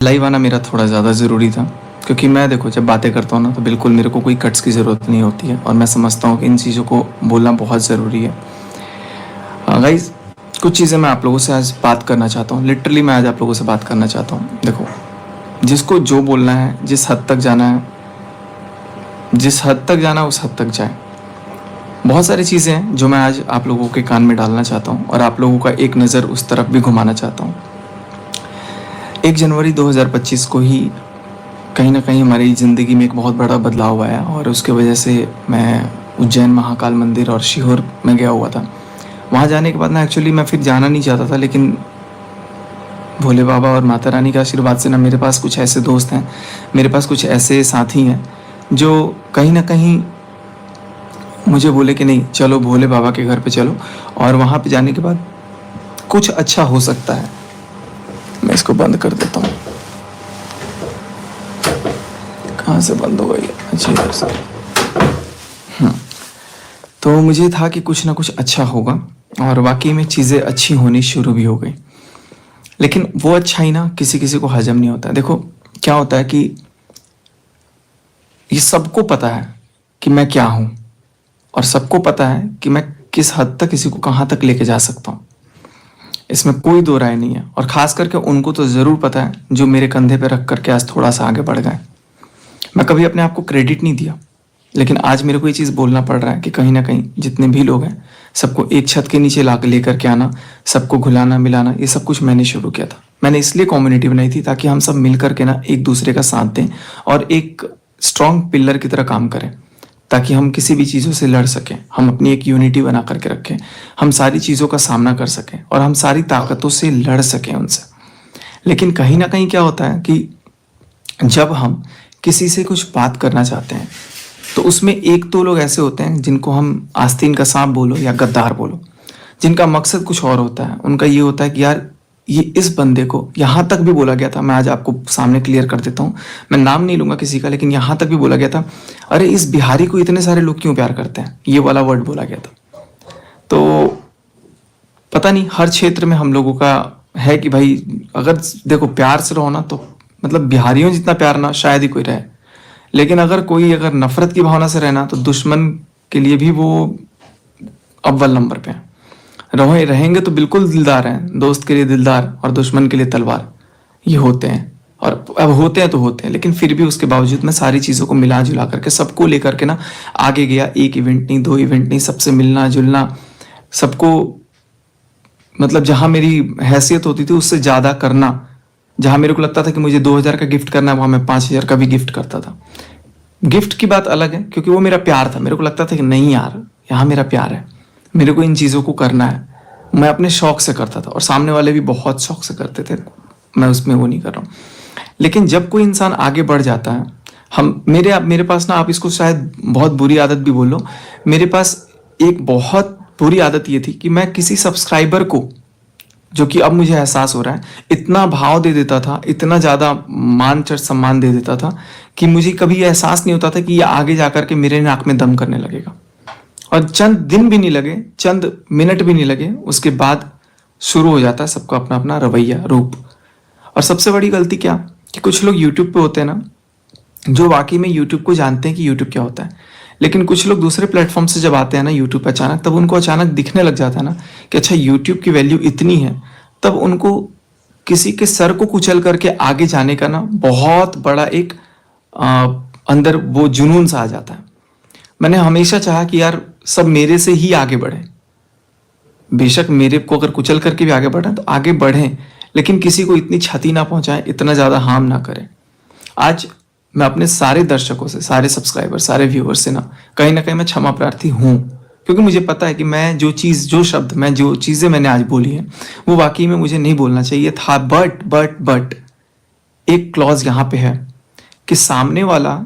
Live आना मेरा थोड़ा ज़्यादा ज़रूरी था, क्योंकि मैं देखो जब बातें करता हूँ ना तो बिल्कुल मेरे को कोई कट्स की ज़रूरत नहीं होती है, और मैं समझता हूँ कि इन चीज़ों को बोलना बहुत ज़रूरी है। गाइस, कुछ चीज़ें मैं आप लोगों से आज बात करना चाहता हूँ। लिटरली मैं आज आप लोगों से बात करना चाहता हूँ। देखो, जिसको जो बोलना है, जिस हद तक जाना है, जिस हद तक जाना है उस हद तक जाए। बहुत सारी चीज़ें हैं जो मैं आज आप लोगों के कान में डालना चाहता हूँ, और आप लोगों का एक नज़र उस तरफ भी घुमाना चाहता हूँ। 1 जनवरी 2025 को ही कहीं ना कहीं हमारी ज़िंदगी में एक बहुत बड़ा बदलाव आया, और उसके वजह से मैं उज्जैन महाकाल मंदिर और सीहोर में गया हुआ था। वहाँ जाने के बाद ना एक्चुअली मैं फिर जाना नहीं चाहता था, लेकिन भोले बाबा और माता रानी के आशीर्वाद से ना मेरे पास कुछ ऐसे दोस्त हैं, मेरे पास कुछ ऐसे साथी हैं जो कहीं ना कहीं मुझे बोले कि नहीं चलो भोले बाबा के घर पे चलो, और वहाँ पे जाने के बाद कुछ अच्छा हो सकता है। मैं इसको बंद कर देता हूँ। कहाँ से बंद हो गई? अच्छा इधर से। तो मुझे था कि कुछ ना कुछ अच्छा होगा, और वाकई में चीज़ें अच्छी होनी शुरू भी हो गई। लेकिन वो अच्छा ही ना किसी किसी को हजम नहीं होता। देखो क्या होता है कि ये सबको पता है कि मैं क्या हूँ, और सबको पता है कि मैं किस हद तक किसी को कहाँ तक लेके जा सकता हूँ। इसमें कोई दो राय नहीं है, और ख़ास करके उनको तो ज़रूर पता है जो मेरे कंधे पे रख करके आज थोड़ा सा आगे बढ़ गए। मैं कभी अपने आप को क्रेडिट नहीं दिया, लेकिन आज मेरे को ये चीज़ बोलना पड़ रहा है कि कहीं ना कहीं जितने भी लोग हैं सबको एक छत के नीचे ला लेकर के आना, सबको घुलाना मिलाना, ये सब कुछ मैंने शुरू किया था। मैंने इसलिए कम्युनिटी बनाई थी ताकि हम सब मिल करके ना एक दूसरे का साथ दें और एक स्ट्रॉन्ग पिलर की तरह काम करें, ताकि हम किसी भी चीज़ों से लड़ सकें, हम अपनी एक यूनिटी बना करके रखें, हम सारी चीज़ों का सामना कर सकें और हम सारी ताकतों से लड़ सकें उनसे। लेकिन कहीं ना कहीं क्या होता है कि जब हम किसी से कुछ बात करना चाहते हैं तो उसमें एक दो लोग ऐसे होते हैं जिनको हम आस्तीन का सांप बोलो या गद्दार बोलो, जिनका मकसद कुछ और होता है। उनका ये होता है कि यार ये इस बंदे को, यहाँ तक भी बोला गया था, मैं आज आपको सामने क्लियर कर देता हूँ, मैं नाम नहीं लूंगा किसी का, लेकिन यहाँ तक भी बोला गया था, अरे इस बिहारी को इतने सारे लोग क्यों प्यार करते हैं, ये वाला वर्ड बोला गया था। तो पता नहीं हर क्षेत्र में हम लोगों का है कि भाई अगर देखो प्यार से रहो ना तो मतलब बिहारियों जितना प्यार ना शायद ही कोई रहे, लेकिन अगर नफरत की भावना से रहना तो दुश्मन के लिए भी वो अव्वल नंबर पे है। रहेंगे तो बिल्कुल दिलदार हैं, दोस्त के लिए दिलदार और दुश्मन के लिए तलवार, ये होते हैं। और अब होते हैं तो होते हैं, लेकिन फिर भी उसके बावजूद मैं सारी चीज़ों को मिला जुला करके सबको लेकर के ना आगे गया। एक इवेंट नहीं, दो इवेंट नहीं, सबसे मिलना जुलना, सबको मतलब जहाँ मेरी हैसियत होती थी उससे ज़्यादा करना। जहाँ मेरे को लगता था कि मुझे 2000 का गिफ्ट करना है, वहाँ मैं 5000 का भी गिफ्ट करता था। गिफ्ट की बात अलग है, क्योंकि वो मेरा प्यार था। मेरे को लगता था कि नहीं यार, यहाँ मेरा प्यार है, मेरे को इन चीज़ों को करना है। मैं अपने शौक से करता था और सामने वाले भी बहुत शौक से करते थे, मैं उसमें वो नहीं कर रहा हूँ। लेकिन जब कोई इंसान आगे बढ़ जाता है, मेरे पास ना, आप इसको शायद बहुत बुरी आदत भी बोल लो, मेरे पास एक बहुत बुरी आदत ये थी कि मैं किसी सब्सक्राइबर को, जो कि अब मुझे एहसास हो रहा है, इतना भाव दे देता था, इतना ज़्यादा मान चढ़ सम्मान दे देता था कि मुझे कभी एहसास नहीं होता था कि ये आगे जाकर के मेरे नाक में दम करने लगेगा। और चंद दिन भी नहीं लगे, चंद मिनट भी नहीं लगे, उसके बाद शुरू हो जाता है सबका अपना अपना रवैया, रूप। और सबसे बड़ी गलती क्या कि कुछ लोग यूट्यूब पे होते हैं ना, जो वाकई में यूट्यूब को जानते हैं कि यूट्यूब क्या होता है, लेकिन कुछ लोग दूसरे प्लेटफॉर्म से जब आते हैं ना यूट्यूब पर अचानक, तब उनको अचानक दिखने लग जाता है ना कि अच्छा यूट्यूब की वैल्यू इतनी है, तब उनको किसी के सर को कुचल करके आगे जाने का ना बहुत बड़ा एक अंदर वो जुनून सा आ जाता है। मैंने हमेशा चाहा कि यार सब मेरे से ही आगे बढ़े, बेशक मेरे को अगर कुचल करके भी आगे बढ़े तो आगे बढ़ें, लेकिन किसी को इतनी क्षति ना पहुंचाएं, इतना ज़्यादा हार्म ना करें। आज मैं अपने सारे दर्शकों से, सारे सब्सक्राइबर, सारे व्यूअर्स से ना कहीं मैं क्षमा प्रार्थी हूँ, क्योंकि मुझे पता है कि मैं जो चीज़ें मैंने आज बोली हैं वो वाकई में मुझे नहीं बोलना चाहिए था। बट एक क्लॉज यहाँ पे है कि सामने वाला,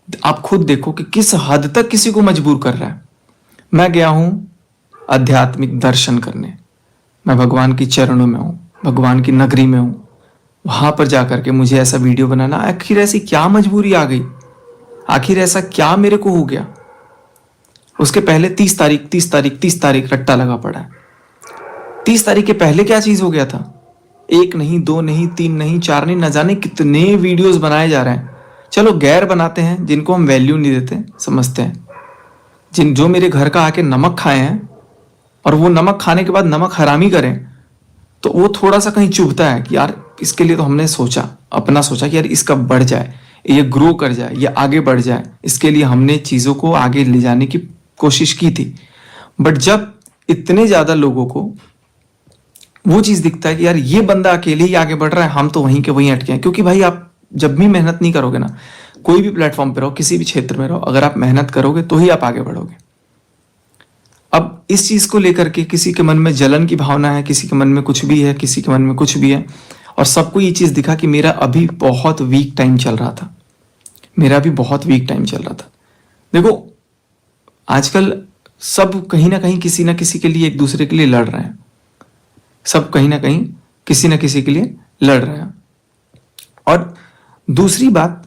आप खुद देखो कि किस हद तक किसी को मजबूर कर रहा है। मैं गया हूँ आध्यात्मिक दर्शन करने, मैं भगवान की चरणों में हूँ, भगवान की नगरी में हूँ, वहां पर जाकर के मुझे ऐसा वीडियो बनाना, आखिर ऐसी क्या मजबूरी आ गई, आखिर ऐसा क्या मेरे को हो गया। उसके पहले 30 तारीख रट्टा लगा पड़ा है। 30 तारीख के पहले क्या चीज हो गया था, एक नहीं, दो नहीं, तीन नहीं, चार नहीं, न जाने कितने वीडियोस बनाए जा रहे हैं। चलो गैर बनाते हैं जिनको हम वैल्यू नहीं देते, समझते हैं। जो मेरे घर का आके नमक खाए हैं और वो नमक खाने के बाद नमक हरामी करें, तो वो थोड़ा सा कहीं चुभता है कि यार इसके लिए तो हमने सोचा, अपना सोचा कि यार इसका बढ़ जाए, ये ग्रो कर जाए, ये आगे बढ़ जाए, इसके लिए हमने चीज़ों को आगे ले जाने की कोशिश की थी। बट जब इतने ज़्यादा लोगों को वो चीज़ दिखता है कि यार ये बंदा अकेले ही आगे बढ़ रहा है, हम तो वहीं के वहीं अटके हैं। क्योंकि भाई आप जब भी मेहनत नहीं करोगे ना, कोई भी प्लेटफॉर्म पे रहो, किसी भी क्षेत्र में रहो, अगर आप मेहनत करोगे तो ही आप आगे बढ़ोगे। अब इस चीज़ को लेकर के किसी के मन में जलन की भावना है, किसी के मन में कुछ भी है, किसी के मन में कुछ भी है, और सबको ये चीज़ दिखा कि मेरा अभी बहुत वीक टाइम चल रहा था, मेरा भी बहुत वीक टाइम चल रहा था। देखो आजकल सब कहीं ना कहीं किसी ना किसी के लिए एक दूसरे के लिए लड़ रहे हैं, सब कहीं ना कहीं किसी ना किसी के लिए लड़ रहे हैं। और दूसरी बात,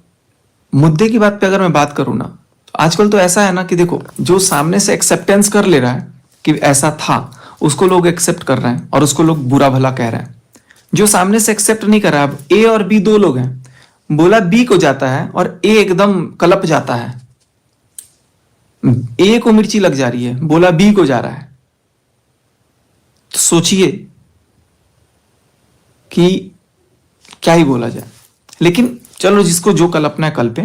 मुद्दे की बात पे अगर मैं बात करूं ना, तो आजकल तो ऐसा है ना कि देखो जो सामने से एक्सेप्टेंस कर ले रहा है कि ऐसा था, उसको लोग एक्सेप्ट कर रहे हैं और उसको लोग बुरा भला कह रहे हैं। जो सामने से एक्सेप्ट नहीं कर रहा, अब ए और बी दो लोग हैं, बोला बी को जाता है और ए एकदम कलप जाता है, ए को मिर्ची लग जा रही है, बोला बी को जा रहा है, तो सोचिए कि क्या ही बोला जाए। लेकिन चलो जिसको जो कल्पना है कल्पे,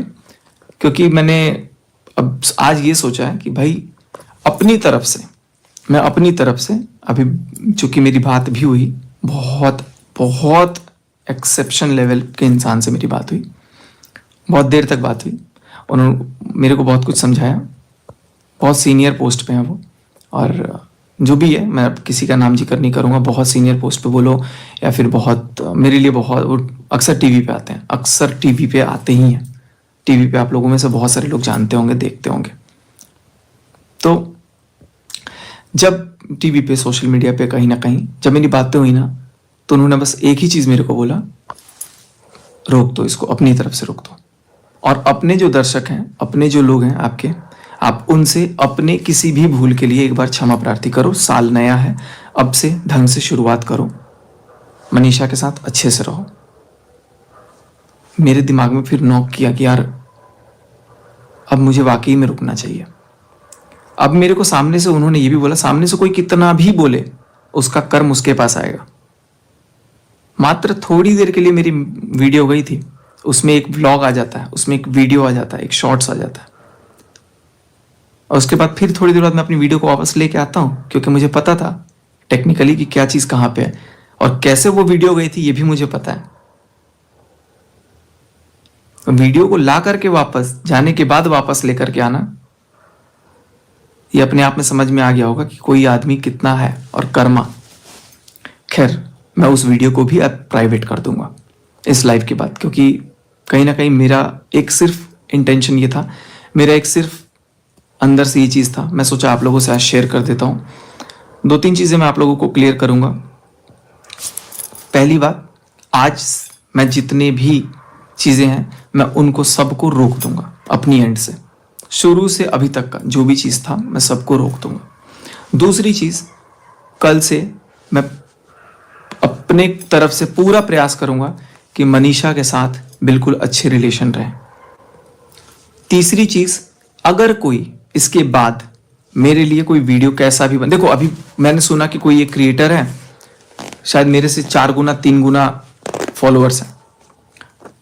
क्योंकि मैंने अब आज ये सोचा है कि भाई अपनी तरफ से, मैं अपनी तरफ से अभी, चूंकि मेरी बात भी हुई, बहुत बहुत एक्सेप्शन लेवल के इंसान से मेरी बात हुई, बहुत देर तक बात हुई, उन्होंने मेरे को बहुत कुछ समझाया, बहुत सीनियर पोस्ट पे हैं वो, और जो भी है, मैं अब किसी का नाम जिक्र नहीं करूँगा, बहुत सीनियर पोस्ट पे बोलो या फिर बहुत मेरे लिए बहुत, वो अक्सर टीवी पे आते हैं, अक्सर टीवी पे आते ही हैं, टीवी पे आप लोगों में से बहुत सारे लोग जानते होंगे, देखते होंगे। तो जब टीवी पे, सोशल मीडिया पे, कहीं ना कहीं जब मेरी बातें हुई ना, तो उन्होंने बस एक ही चीज़ मेरे को बोला, रोक दो इसको, अपनी तरफ से रोक दो। और अपने जो दर्शक हैं, अपने जो लोग हैं आपके, आप उनसे अपने किसी भी भूल के लिए एक बार क्षमा प्रार्थी करो। साल नया है, अब से ढंग से शुरुआत करो, मनीषा के साथ अच्छे से रहो। मेरे दिमाग में फिर नॉक किया कि यार अब मुझे वाकई में रुकना चाहिए। अब मेरे को सामने से उन्होंने ये भी बोला, सामने से कोई कितना भी बोले उसका कर्म उसके पास आएगा। मात्र थोड़ी देर के लिए मेरी वीडियो गई थी, उसमें एक व्लॉग आ जाता है, उसमें एक वीडियो आ जाता है, एक शॉर्ट्स आ जाता है, और उसके बाद फिर थोड़ी देर बाद मैं अपनी वीडियो को वापस लेके आता हूँ, क्योंकि मुझे पता था टेक्निकली कि क्या चीज़ कहाँ पे है और कैसे वो वीडियो गई थी, ये भी मुझे पता है। वीडियो को ला करके वापस जाने के बाद वापस लेकर के आना, ये अपने आप में समझ में आ गया होगा कि कोई आदमी कितना है और कर्मा। खैर, मैं उस वीडियो को भी अब प्राइवेट कर दूंगा इस लाइव के बाद, क्योंकि कहीं ना कहीं मेरा एक सिर्फ इंटेंशन ये था, मेरा एक सिर्फ अंदर से ये चीज़ था, मैं सोचा आप लोगों से आज शेयर कर देता हूँ। 2-3 चीज़ें मैं आप लोगों को क्लियर करूँगा। पहली बात, आज मैं जितने भी चीज़ें हैं मैं उनको सबको रोक दूंगा अपनी एंड से, शुरू से अभी तक का जो भी चीज़ था मैं सबको रोक दूंगा। दूसरी चीज़, कल से मैं अपने तरफ से पूरा प्रयास करूंगा कि मनीषा के साथ बिल्कुल अच्छे रिलेशन रहे। तीसरी चीज़, अगर कोई इसके बाद मेरे लिए कोई वीडियो कैसा भी देखो, अभी मैंने सुना कि कोई एक क्रिएटर है, शायद मेरे से 4 गुना 3 गुना फॉलोअर्स हैं।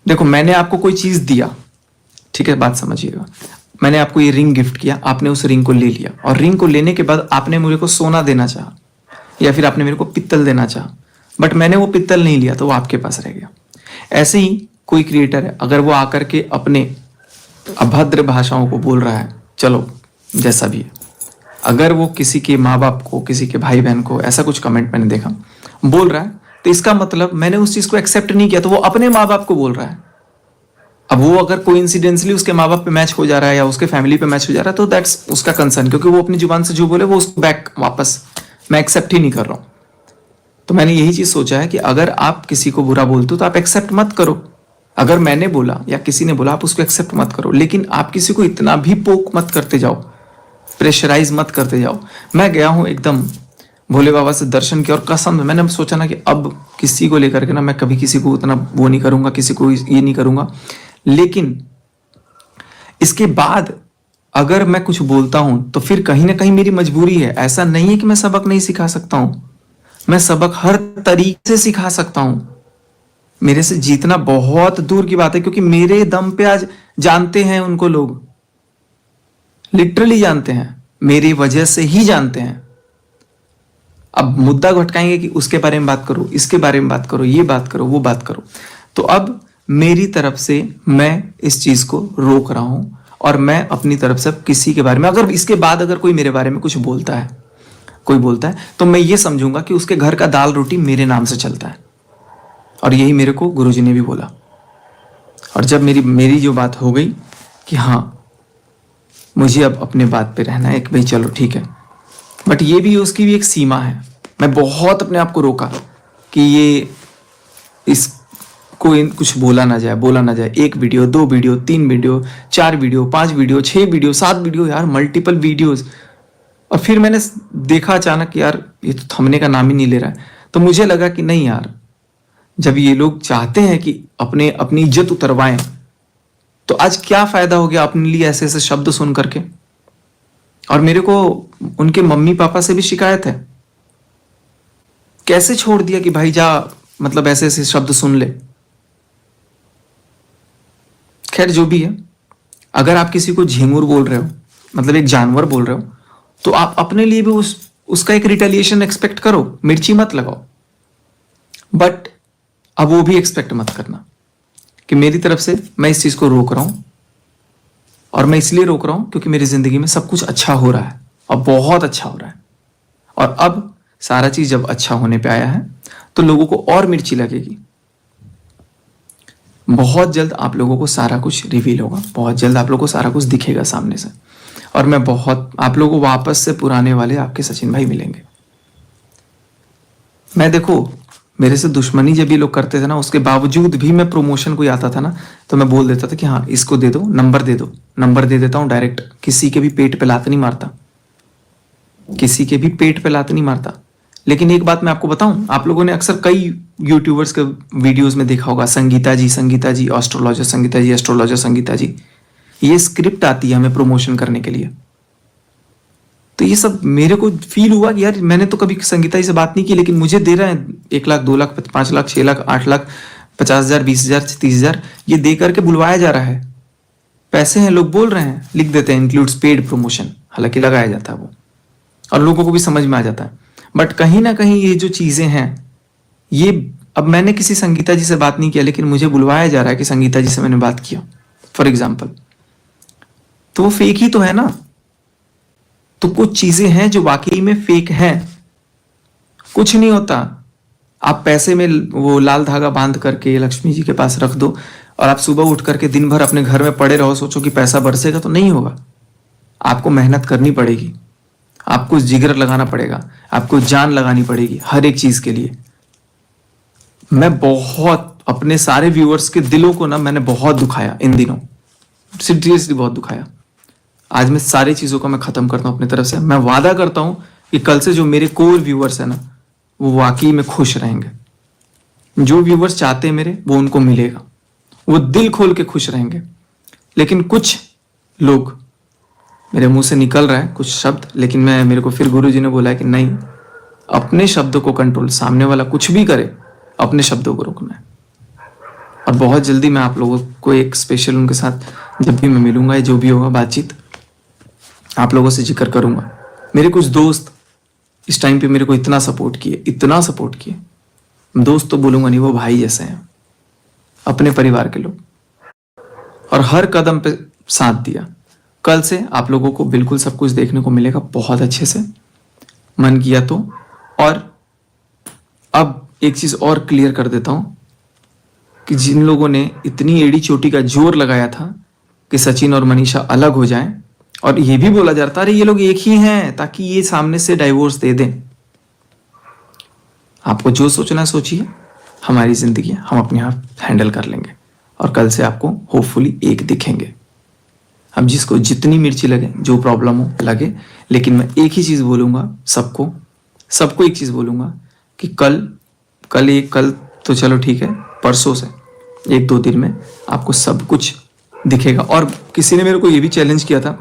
देखो, मैंने आपको कोई चीज़ दिया, ठीक है, बात समझिएगा, मैंने आपको ये रिंग गिफ्ट किया, आपने उस रिंग को ले लिया, और रिंग को लेने के बाद आपने मुझे को सोना देना चाहा या फिर आपने मेरे को पित्तल देना चाहा, बट मैंने वो पित्तल नहीं लिया तो वो आपके पास रह गया। ऐसे ही कोई क्रिएटर है, अगर वो आकर के अपने अभद्र भाषाओं को बोल रहा है, चलो जैसा भी है, अगर वो किसी के माँ बाप को, किसी के भाई बहन को, ऐसा कुछ कमेंट मैंने देखा, बोल रहा है, तो इसका मतलब मैंने उस चीज़ को एक्सेप्ट नहीं किया, तो वो अपने माँ बाप को बोल रहा है। अब वो अगर कोइंसिडेंटली उसके माँ बाप पे मैच हो जा रहा है या उसके फैमिली पे मैच हो जा रहा है, तो दैट्स उसका कंसर्न, क्योंकि वो अपनी जुबान से जो बोले वो उसको बैक वापस मैं एक्सेप्ट ही नहीं कर रहा हूँ। तो मैंने यही चीज़ सोचा है कि अगर आप किसी को बुरा बोलते हो तो आप एक्सेप्ट मत करो। अगर मैंने बोला या किसी ने बोला, आप उसको एक्सेप्ट मत करो, लेकिन आप किसी को इतना भी पोक मत करते जाओ, प्रेशराइज मत करते जाओ। मैं गया हूँ एकदम भोले बाबा से दर्शन किया और कसम मैंने सोचा ना कि अब किसी को लेकर के ना मैं कभी किसी को उतना वो नहीं करूंगा, किसी को ये नहीं करूंगा। लेकिन इसके बाद अगर मैं कुछ बोलता हूं तो फिर कहीं ना कहीं मेरी मजबूरी है। ऐसा नहीं है कि मैं सबक नहीं सिखा सकता हूं, मैं सबक हर तरीके से सिखा सकता हूं। मेरे से जीतना बहुत दूर की बात है, क्योंकि मेरे दम पे आज जानते हैं उनको लोग, लिटरली जानते हैं, मेरी वजह से ही जानते हैं। अब मुद्दा भटकाएंगे कि उसके बारे में बात करो, इसके बारे में बात करो, ये बात करो, वो बात करो। तो अब मेरी तरफ से मैं इस चीज को रोक रहा हूं और मैं अपनी तरफ से किसी के बारे में, अगर इसके बाद अगर कोई मेरे बारे में कुछ बोलता है, कोई बोलता है, तो मैं ये समझूंगा कि उसके घर का दाल रोटी मेरे नाम से चलता है। और यही मेरे को गुरुजी ने भी बोला। और जब मेरी जो बात हो गई कि हाँ मुझे अब अपने बात पे रहना है कि भाई चलो ठीक है, बट ये भी उसकी भी एक सीमा है। मैं बहुत अपने आप को रोका कि ये इसको कुछ बोला ना जाए। 1 video, 2 video, 3 video, 4 video, 5 video, 6 video, 7 video, यार मल्टीपल वीडियोस। और फिर मैंने देखा अचानक यार ये तो थमने का नाम ही नहीं ले रहा है। तो मुझे लगा कि नहीं यार, जब ये लोग चाहते हैं कि अपनी इज्जत उतरवाएं, तो आज क्या फायदा हो गया अपने लिए ऐसे ऐसे शब्द सुन करके। और मेरे को उनके मम्मी पापा से भी शिकायत है, कैसे छोड़ दिया कि भाई जा, मतलब ऐसे ऐसे शब्द सुन ले। खैर जो भी है, अगर आप किसी को झिंगुर बोल रहे हो, मतलब एक जानवर बोल रहे हो, तो आप अपने लिए भी उसका एक रिटेलिएशन एक्सपेक्ट करो, मिर्ची मत लगाओ। बट अब वो भी एक्सपेक्ट मत करना कि मेरी तरफ से मैं इस चीज को रोक रहा हूं। और मैं इसलिए रोक रहा हूं क्योंकि मेरी जिंदगी में सब कुछ अच्छा हो रहा है और बहुत अच्छा हो रहा है। और अब सारा चीज जब अच्छा होने पे आया है तो लोगों को और मिर्ची लगेगी। बहुत जल्द आप लोगों को सारा कुछ रिवील होगा, बहुत जल्द आप लोगों को सारा कुछ दिखेगा सामने से। और मैं बहुत आप लोगों को वापस से पुराने वाले आपके सचिन भाई मिलेंगे। मैं देखो, मेरे से दुश्मनी जब ये लोग करते थे ना, उसके बावजूद भी मैं प्रमोशन कोई आता था ना तो मैं बोल देता था कि हाँ इसको दे दो, नंबर दे दो, नंबर दे देता हूं डायरेक्ट। किसी के भी पेट पे लात नहीं मारता, किसी के भी पेट पे लात नहीं मारता। लेकिन एक बात मैं आपको बताऊं, आप लोगों ने अक्सर कई यूट्यूबर्स के वीडियोस में देखा होगा, संगीता जी एस्ट्रोलॉजर, संगीता जी एस्ट्रोलॉजर, संगीता जी, ये स्क्रिप्ट आती है हमें प्रमोशन करने के लिए। तो ये सब मेरे को फील हुआ कि यार मैंने तो कभी संगीता जी से बात नहीं की, लेकिन मुझे दे रहे हैं 1 लाख, 2 लाख, 5 लाख, 6 लाख, 8 लाख, 50,000, 20,000, 30,000, ये दे करके बुलवाया जा रहा है। पैसे हैं, लोग बोल रहे हैं, लिख देते हैं इंक्लूड्स पेड प्रमोशन, हालांकि लगाया जाता है वो, और लोगों को भी समझ में आ जाता है। बट कहीं ना कहीं ये जो चीजें हैं, ये अब मैंने किसी संगीता जी से बात नहीं किया, लेकिन मुझे बुलवाया जा रहा है कि संगीता जी से मैंने बात किया, फॉर एग्जाम्पल। तो वो फेक ही तो है ना। तो कुछ चीजें हैं जो वाकई में फेक हैं। कुछ नहीं होता, आप पैसे में वो लाल धागा बांध करके लक्ष्मी जी के पास रख दो और आप सुबह उठ करके दिन भर अपने घर में पड़े रहो, सोचो कि पैसा बरसेगा, तो नहीं होगा। आपको मेहनत करनी पड़ेगी, आपको जिगर लगाना पड़ेगा, आपको जान लगानी पड़ेगी हर एक चीज के लिए। मैं बहुत अपने सारे व्यूअर्स के दिलों को ना मैंने बहुत दुखाया इन दिनों, सीरियसली बहुत दुखाया। आज मैं सारी चीजों को मैं खत्म करता हूं अपनी तरफ से। मैं वादा करता हूं कि कल से जो मेरे कोर व्यूअर्स है ना, वो वाकई में खुश रहेंगे। जो व्यूअर्स चाहते हैं मेरे, वो उनको मिलेगा, वो दिल खोल के खुश रहेंगे। लेकिन कुछ लोग, मेरे मुंह से निकल रहा है कुछ शब्द, लेकिन मेरे को फिर गुरु जी ने बोला है कि नहीं, अपने शब्दों को कंट्रोल, सामने वाला कुछ भी करे अपने शब्दों को रोकना है। और बहुत जल्दी मैं आप लोगों को एक स्पेशल उनके साथ जब भी मैं मिलूंगा, या जो भी होगा बातचीत, आप लोगों से जिक्र करूंगा। मेरे कुछ दोस्त इस टाइम पे मेरे को इतना सपोर्ट किए, इतना सपोर्ट किए, दोस्त तो बोलूंगा नहीं, वो भाई जैसे हैं, अपने परिवार के लोग, और हर कदम पे साथ दिया। कल से आप लोगों को बिल्कुल सब कुछ देखने को मिलेगा बहुत अच्छे से, मन किया तो। और अब एक चीज और क्लियर कर देता हूं कि जिन लोगों ने इतनी एड़ी चोटी का जोर लगाया था कि सचिन और मनीषा अलग हो जाएं, और ये भी बोला जा रहा था अरे ये लोग एक ही हैं ताकि ये सामने से डाइवोर्स दे दें, आपको जो सोचना सोचिए, हमारी जिंदगी हम अपने आप हैंडल कर लेंगे। और कल से आपको होपफुली एक दिखेंगे। अब जिसको जितनी मिर्ची लगे, जो प्रॉब्लम हो लगे, लेकिन मैं एक ही चीज बोलूंगा सबको, सबको एक चीज़ बोलूँगा कि कल तो चलो ठीक है, परसों से 1-2 दिन में आपको सब कुछ दिखेगा। और किसी ने मेरे को ये भी चैलेंज किया था,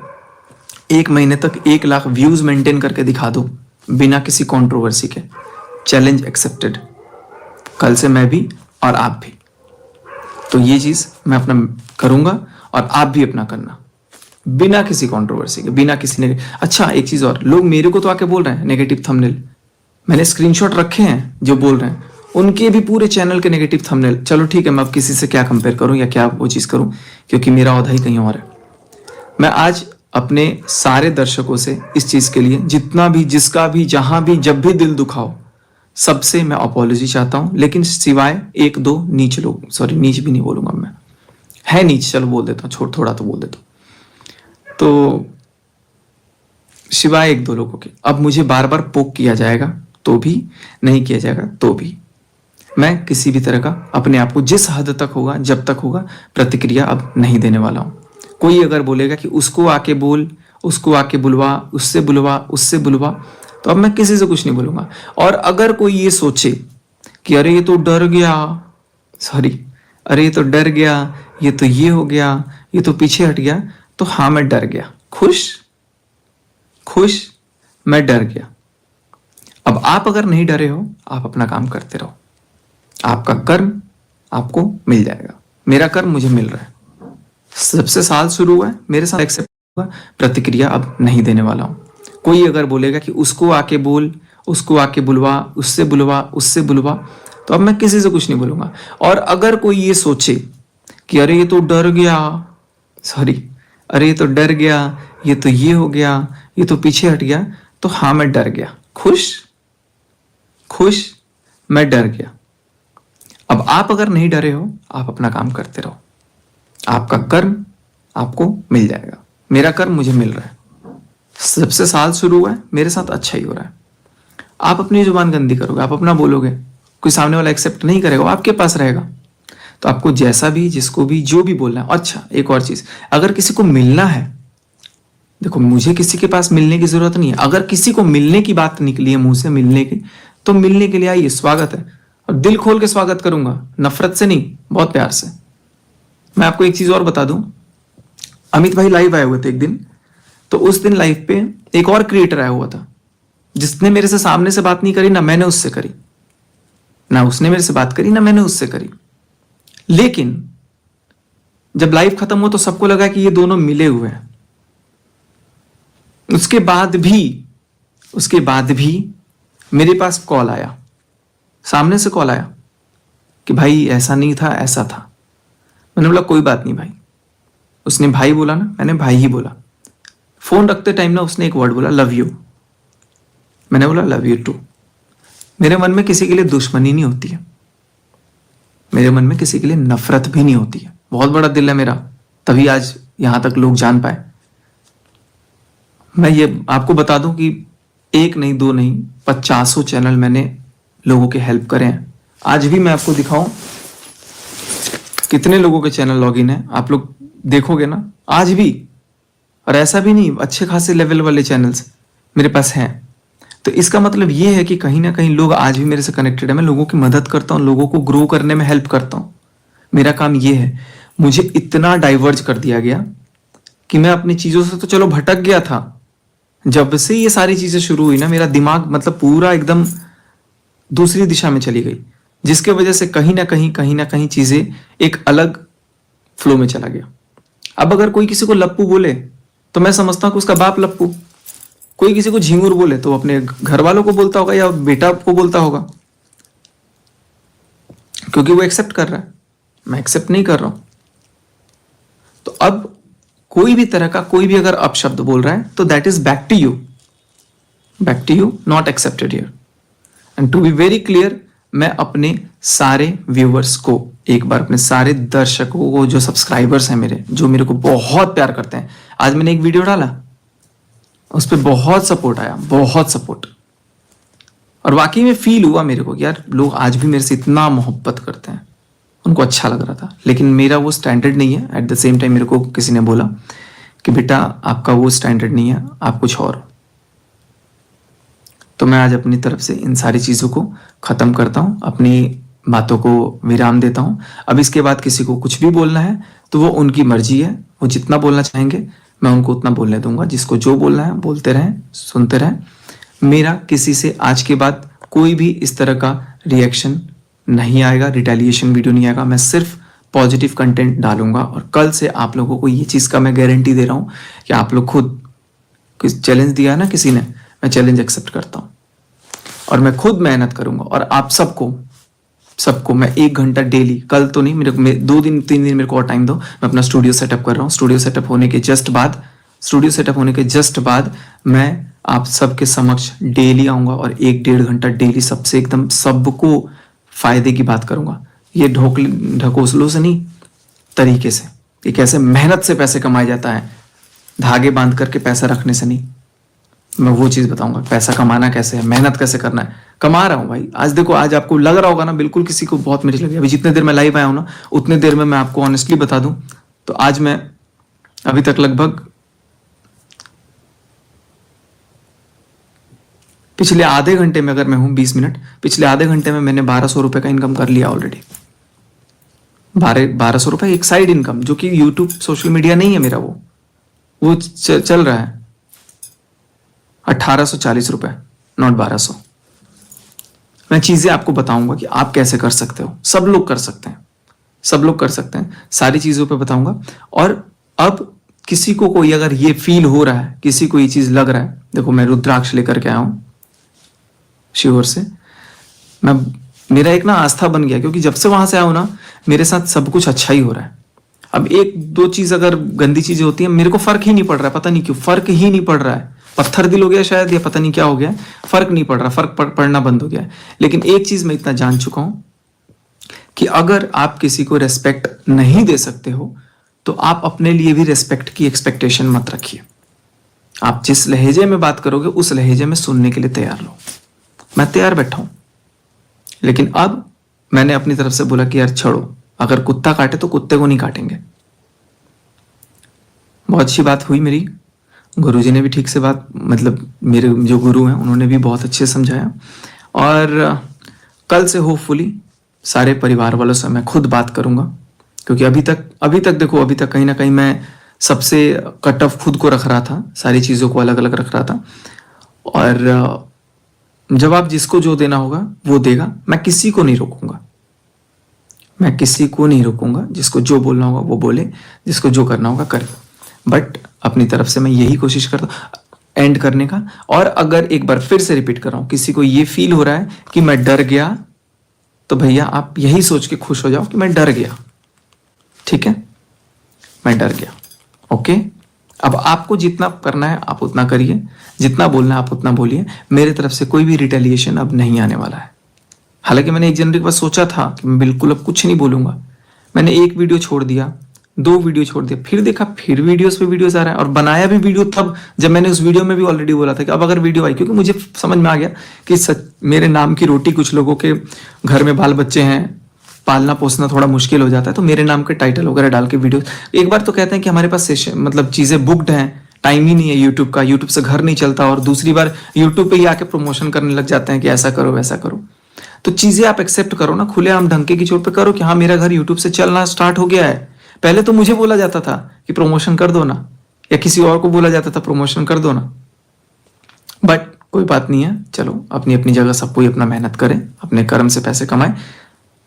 1 महीने तक 1 लाख व्यूज़ मेंटेन करके दिखा दो बिना किसी कंट्रोवर्सी के। Challenge accepted. कल से मैं भी और आप भी। तो ये चीज़ मैं अपना करूँगा और आप भी अपना करना, बिना किसी कंट्रोवर्सी के, बिना किसी ने। अच्छा एक चीज़ और, लोग मेरे को तो आके बोल रहे हैं नेगेटिव थंबनेल, मैंने स्क्रीनशॉट रखे हैं जो बोल रहे हैं, उनके भी पूरे चैनल के नेगेटिव थंबनेल। चलो ठीक है, मैं अब किसी से क्या कंपेयर करूं या क्या वो चीज़ करूं, क्योंकि मेरा औधा ही कहीं और है। मैं आज अपने सारे दर्शकों से इस चीज़ के लिए, जितना भी, जिसका भी, जहां भी, जब भी दिल दुखाओ, सबसे मैं अपॉलॉजी चाहता हूं। लेकिन सिवाय 1-2 नीच लोग, सॉरी नीच भी नहीं बोलूंगा मैं, है नीच, चलो बोल देता हूँ, छोड़ थोड़ा तो बोल देता हूँ। तो सिवाय 1-2 लोगों के अब मुझे बार बार पोक किया जाएगा तो भी, नहीं किया जाएगा तो भी, मैं किसी भी तरह का अपने आप को, जिस हद तक होगा, जब तक होगा, प्रतिक्रिया अब नहीं देने वाला हूं। कोई अगर बोलेगा कि उसको आके बोल, उसको आके बुलवा, उससे बुलवा, उससे बुलवा, तो अब मैं किसी से कुछ नहीं बोलूंगा। और अगर कोई ये सोचे कि अरे ये तो डर गया, सॉरी, अरे ये तो डर गया, ये तो ये हो गया, ये तो पीछे हट गया, तो हाँ मैं डर गया, खुश, मैं डर गया। अब आप अगर नहीं डरे हो, आप अपना काम करते रहो, आपका कर्म आपको मिल जाएगा। मेरा कर्म मुझे मिल रहा है, सबसे साल शुरू हुआ है, मेरे साथ एक्सेप्ट होगा, प्रतिक्रिया अब नहीं देने वाला हूं। कोई अगर बोलेगा कि उसको आके बोल, उसको आके बुलवा, उससे बुलवा, उससे बुलवा, तो अब मैं किसी से कुछ नहीं बोलूंगा। और अगर कोई ये सोचे कि अरे ये तो डर गया, सॉरी, अरे ये तो डर गया, ये तो ये हो गया, ये तो पीछे हट गया, तो हाँ मैं डर गया, खुश, मैं डर गया। अब आप अगर नहीं डरे हो, आप अपना काम करते रहो, आपका कर्म आपको मिल जाएगा। मेरा कर्म मुझे मिल रहा है, सबसे साल शुरू हुआ है, मेरे साथ अच्छा ही हो रहा है। आप अपनी जुबान गंदी करोगे, आप अपना बोलोगे, कोई सामने वाला एक्सेप्ट नहीं करेगा, वो आपके पास रहेगा। तो आपको जैसा भी, जिसको भी, जो भी बोलना है। अच्छा एक और चीज, अगर किसी को मिलना है, देखो मुझे किसी के पास मिलने की जरूरत नहीं है, अगर किसी को मिलने की बात निकली है मुंह से, मिलने की, तो मिलने के लिए आइए, स्वागत है, और दिल खोल के स्वागत करूंगा, नफरत से नहीं, बहुत प्यार से। मैं आपको एक चीज और बता दूं, अमित भाई लाइव आए हुए थे एक दिन, तो उस दिन लाइव पे एक और क्रिएटर आया हुआ था, जिसने मेरे से सामने से बात नहीं करी, ना मैंने उससे करी, ना उसने मेरे से बात करी, ना मैंने उससे करी। लेकिन जब लाइव खत्म हुआ तो सबको लगा कि ये दोनों मिले हुए हैं। उसके बाद भी मेरे पास कॉल आया, सामने से कॉल आया कि भाई ऐसा नहीं था, ऐसा था। मैंने बोला कोई बात नहीं भाई। उसने भाई बोला ना, मैंने भाई ही बोला। फोन रखते टाइम ना उसने एक वर्ड बोला, लव यू। मैंने बोला लव यू टू। मेरे मन में किसी के लिए दुश्मनी नहीं होती है, मेरे मन में किसी के लिए नफरत भी नहीं होती है। बहुत बड़ा दिल है मेरा, तभी आज यहां तक लोग जान पाए। मैं ये आपको बता दूं कि 1 नहीं 2 नहीं 50 चैनल मैंने लोगों के हेल्प करे हैं। आज भी मैं आपको दिखाऊं कितने लोगों के चैनल लॉगिन है, आप लोग देखोगे ना आज भी। और ऐसा भी नहीं, अच्छे खासे लेवल वाले चैनल्स मेरे पास हैं। तो इसका मतलब ये है कि कहीं ना कहीं लोग आज भी मेरे से कनेक्टेड है। मैं लोगों की मदद करता हूँ, लोगों को ग्रो करने में हेल्प करता हूँ। मेरा काम ये है। मुझे इतना डाइवर्ज कर दिया गया कि मैं अपनी चीजों से तो चलो भटक गया था। जब से ये सारी चीजें शुरू हुई ना, मेरा दिमाग मतलब पूरा एकदम दूसरी दिशा में चली गई, जिसके वजह से कहीं ना कहीं चीजें एक अलग फ्लो में चला गया। अब अगर कोई किसी को लप्पू बोले तो मैं समझता हूं कि उसका बाप लप्पू, कोई किसी को झिंगुर बोले तो अपने घर वालों को बोलता होगा या बेटा को बोलता होगा, क्योंकि वो एक्सेप्ट कर रहा है, मैं एक्सेप्ट नहीं कर रहा हूं। तो अब कोई भी तरह का कोई भी अगर अपशब्द बोल रहा है तो that is back to you, not accepted here. And to be very clear, मैं अपने सारे व्यूअर्स को, एक बार अपने सारे दर्शकों को, जो सब्सक्राइबर्स हैं मेरे, जो मेरे को बहुत प्यार करते हैं, आज मैंने एक वीडियो डाला, उस पर बहुत सपोर्ट आया, बहुत सपोर्ट। और वाकई में फील हुआ मेरे को कि यार लोग आज भी मेरे से इतना मोहब्बत करते हैं, उनको अच्छा लग रहा था। लेकिन मेरा वो स्टैंडर्ड नहीं है। एट द सेम टाइम मेरे को किसी ने बोला कि बेटा आपका वो स्टैंडर्ड नहीं है, आप कुछ और। तो मैं आज अपनी तरफ से इन सारी चीज़ों को ख़त्म करता हूँ, अपनी बातों को विराम देता हूँ। अब इसके बाद किसी को कुछ भी बोलना है तो वो उनकी मर्जी है, वो जितना बोलना चाहेंगे मैं उनको उतना बोलने दूंगा। जिसको जो बोलना है बोलते रहें, सुनते रहें। मेरा किसी से आज के बाद कोई भी इस तरह का रिएक्शन नहीं आएगा, रिटेलिएशन वीडियो नहीं आएगा। मैं सिर्फ पॉजिटिव कंटेंट डालूंगा और कल से आप लोगों को ये चीज़ का मैं गारंटी दे रहा हूँ कि आप लोग खुद चैलेंज दिया है ना किसी ने, मैं चैलेंज एक्सेप्ट करता हूँ और मैं खुद मेहनत करूंगा। और आप सबको मैं 1 घंटा डेली, कल तो नहीं, मेरे को 2 दिन 3 दिन मेरे को और टाइम दो। मैं अपना स्टूडियो सेटअप कर रहा हूँ। स्टूडियो सेटअप होने के जस्ट बाद मैं आप सबके समक्ष डेली आऊंगा और 1-1.5 घंटा डेली सबसे एकदम सबको फायदे की बात करूंगा। ये ढकोसलों से नहीं, तरीके से। ये कैसे मेहनत से पैसे कमाया जाता है, धागे बांध करके पैसा रखने से नहीं। मैं वो चीज़ बताऊंगा, पैसा कमाना कैसे है, मेहनत कैसे करना है। कमा रहा हूँ भाई। आज देखो, आज आपको लग रहा होगा ना, बिल्कुल किसी को बहुत मिर्च लगी। अभी जितने देर में लाइव आया हूँ ना, उतने देर में मैं आपको ऑनेस्टली बता दूं तो आज मैं अभी तक लगभग पिछले आधे घंटे में, अगर मैं हूं 20 मिनट, पिछले आधे घंटे में मैंने 1200 रुपए का इनकम कर लिया ऑलरेडी। 1200 रुपए एक साइड इनकम, जो कि यूट्यूब सोशल मीडिया नहीं है मेरा, वो चल रहा है 1840 रुपए, नॉट 1200। मैं चीजें आपको बताऊंगा कि आप कैसे कर सकते हो। सब लोग कर सकते हैं, सब लोग कर सकते हैं, सारी चीजों पे बताऊंगा। और अब किसी को कोई अगर ये फील हो रहा है, किसी को ये चीज लग रहा है, देखो मैं रुद्राक्ष लेकर के आया हूं शिवर से। मेरा एक ना आस्था बन गया, क्योंकि जब से वहां से आया हूं ना, मेरे साथ सब कुछ अच्छा ही हो रहा है। अब 1-2 चीज अगर गंदी चीजें होती है, मेरे को फर्क ही नहीं पड़ रहा है, पता नहीं क्यों फर्क ही नहीं पड़ रहा है। पत्थर दिल हो गया शायद, या पता नहीं क्या हो गया, फर्क नहीं पड़ रहा, पड़ना बंद हो गया है। लेकिन एक चीज मैं इतना जान चुका हूं कि अगर आप किसी को रेस्पेक्ट नहीं दे सकते हो तो आप अपने लिए भी रेस्पेक्ट की एक्सपेक्टेशन मत रखिए। आप जिस लहजे में बात करोगे उस लहजे में सुनने के लिए तैयार लो। मैं तैयार बैठा हूं, लेकिन अब मैंने अपनी तरफ से बोला कि यार छोड़ो, अगर कुत्ता काटे तो कुत्ते को नहीं काटेंगे। बहुत अच्छी बात हुई मेरी, गुरुजी ने भी ठीक से बात, मतलब मेरे जो गुरु हैं उन्होंने भी बहुत अच्छे से समझाया। और कल से होपफुली सारे परिवार वालों से मैं खुद बात करूंगा, क्योंकि अभी तक देखो, अभी तक कहीं ना कहीं मैं सबसे कट ऑफ खुद को रख रहा था, सारी चीज़ों को अलग अलग रख रहा था। और जवाब जिसको जो देना होगा वो देगा। मैं किसी को नहीं रोकूंगा, मैं किसी को नहीं रोकूंगा। जिसको जो बोलना होगा वो बोले, जिसको जो करना होगा करे। बट अपनी तरफ से मैं यही कोशिश करता हूँ एंड करने का। और अगर एक बार फिर से रिपीट कर रहा हूँ, किसी को ये फील हो रहा है कि मैं डर गया, तो भैया आप यही सोच के खुश हो जाओ कि मैं डर गया। ठीक है, मैं डर गया। ओके, अब आपको जितना करना है आप उतना करिए, जितना बोलना है आप उतना बोलिए। मेरे तरफ से कोई भी रिटेलिएशन अब नहीं आने वाला है। हालांकि मैंने 1 जनवरी के बाद सोचा था कि मैं बिल्कुल अब कुछ नहीं बोलूंगा। मैंने 1 वीडियो छोड़ दिया, 2 वीडियो छोड़ दिया, फिर देखा फिर वीडियोस पे वीडियोस आ रहा है। और बनाया भी वीडियो तब जब मैंने उस वीडियो में भी ऑलरेडी बोला था कि अब अगर वीडियो आई, क्योंकि मुझे समझ में आ गया कि मेरे नाम की रोटी, कुछ लोगों के घर में बाल बच्चे हैं, पालना पोसना थोड़ा मुश्किल हो जाता है, तो मेरे नाम के टाइटल वगैरह डाल के वीडियो। एक बार तो कहते हैं कि हमारे पास सेशन, मतलब चीजें बुक्ड हैं, टाइम ही नहीं है यूट्यूब का, यूट्यूब से घर नहीं चलता। और दूसरी बार यूट्यूब पे ही आके प्रमोशन करने लग जाते हैं कि ऐसा करो वैसा करो। तो चीजें आप एक्सेप्ट करो ना, खुलेआम ढंके की चोट पे करो कि हाँ मेरा घर यूट्यूब से चलना स्टार्ट हो गया है। पहले तो मुझे बोला जाता था कि प्रमोशन कर दो ना, या किसी और को बोला जाता था प्रमोशन कर दो ना। बट कोई बात नहीं है, चलो अपनी अपनी जगह सब कोई अपना मेहनत करे, अपने कर्म से पैसे कमाए।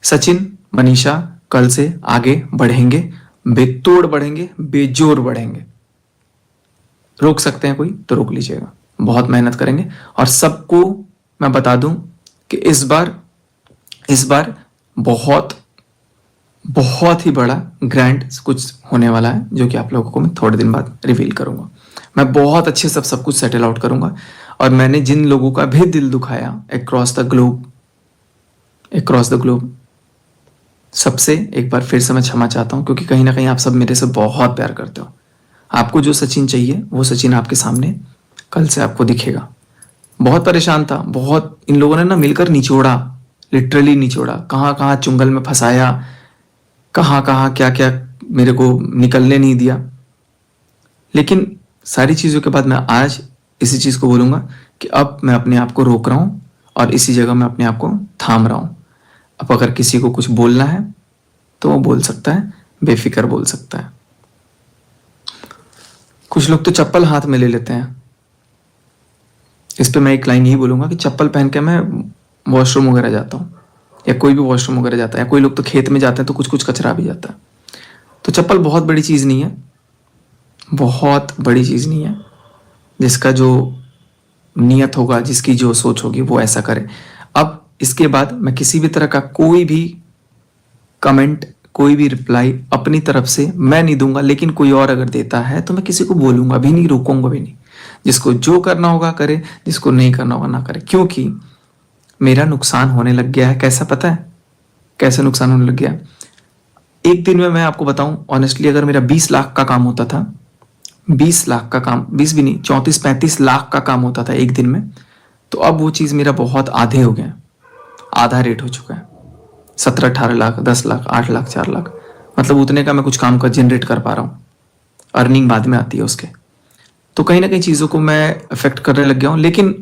सचिन, मनीषा कल से आगे बढ़ेंगे, बेतोड़ बढ़ेंगे, बेजोर बढ़ेंगे। रोक सकते हैं कोई तो रोक लीजिएगा, बहुत मेहनत करेंगे। और सबको मैं बता दूं कि इस बार बहुत ही बड़ा ग्रैंड कुछ होने वाला है, जो कि आप लोगों को मैं थोड़े दिन बाद रिवील करूंगा। मैं बहुत अच्छे से सब कुछ सेटल आउट करूंगा। और मैंने जिन लोगों का भी दिल दुखाया अक्रॉस द ग्लोब, सबसे एक बार फिर से मैं क्षमा चाहता हूं, क्योंकि कहीं ना कहीं आप सब मेरे से बहुत प्यार करते हो। आपको जो सचिन चाहिए वो सचिन आपके सामने कल से आपको दिखेगा। बहुत परेशान था, बहुत इन लोगों ने ना मिलकर निचोड़ा, लिटरली निचोड़ा, कहाँ कहाँ चुंगल में फंसाया, कहाँ कहाँ क्या क्या मेरे को निकलने नहीं दिया। लेकिन सारी चीज़ों के बाद मैं आज इसी चीज़ को बोलूँगा कि अब मैं अपने आप को रोक रहा हूँ और इसी जगह मैं अपने आप को थाम रहा हूँ। अब अगर किसी को कुछ बोलना है तो वो बोल सकता है, बेफिक्र बोल सकता है। कुछ लोग तो चप्पल हाथ में ले लेते हैं। इस पे मैं एक लाइन यही बोलूंगा कि चप्पल पहन के मैं वॉशरूम वगैरह जाता हूँ, या कोई भी वॉशरूम वगैरह जाता है, या कोई लोग तो खेत में जाते हैं तो कुछ कुछ कचरा भी जाता है। तो चप्पल बहुत बड़ी चीज़ नहीं है, बहुत बड़ी चीज़ नहीं है। जिसका जो नियत होगा, जिसकी जो सोच होगी, वो ऐसा करे। अब इसके बाद मैं किसी भी तरह का कोई भी कमेंट, कोई भी रिप्लाई अपनी तरफ से मैं नहीं दूंगा, लेकिन कोई और अगर देता है तो मैं किसी को बोलूंगा भी नहीं, रोकूंगा भी नहीं। जिसको जो करना होगा करे, जिसको नहीं करना होगा ना करे, क्योंकि मेरा नुकसान होने लग गया है। कैसा पता है कैसे नुकसान होने लग गया? एक दिन में मैं आपको बताऊं ऑनेस्टली, अगर मेरा 20 लाख का काम होता था, 20 लाख का काम, 20 भी नहीं, 34-35 लाख का काम होता था एक दिन में, तो अब वो चीज़ मेरा बहुत आधे हो गया, आधा रेट हो चुका है। 17-18 लाख, 10 लाख, 8 लाख, 4 लाख, मतलब उतने का मैं कुछ काम कर जनरेट कर पा रहा हूँ। अर्निंग बाद में आती है उसके। तो कहीं ना कहीं चीज़ों को मैं अफेक्ट करने लग गया हूँ, लेकिन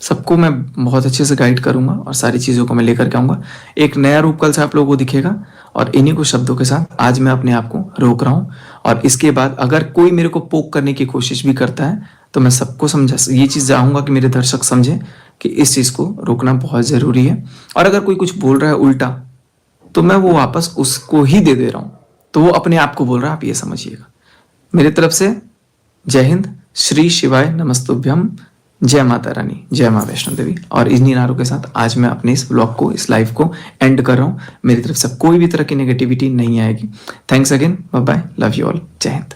सबको मैं बहुत अच्छे से गाइड करूंगा और सारी चीज़ों को मैं लेकर के आऊँगा। एक नया रूप कल से आप लोगों को दिखेगा, और इन्हीं कुछ शब्दों के साथ आज मैं अपने आप को रोक रहा हूँ। और इसके बाद अगर कोई मेरे को पोक करने की कोशिश भी करता है तो मैं सबको समझा, ये चीज़ चाहूँगा कि मेरे दर्शक समझें कि इस चीज़ को रोकना बहुत ज़रूरी है। और अगर कोई कुछ बोल रहा है उल्टा, तो मैं वो वापस उसको ही दे रहा हूँ, तो वो अपने आप को बोल रहा है, आप ये समझिएगा। मेरी तरफ से जय हिंद, श्री शिवाय नमस्तुभ्यम, जय माता रानी, जय माँ वैष्णो देवी। और इन्हीं नारों के साथ आज मैं अपने इस ब्लॉग को, इस लाइव को एंड कर रहा हूँ। मेरी तरफ से कोई भी तरह की नेगेटिविटी नहीं आएगी। Thanks again, bye bye, love you all, जय हिंद।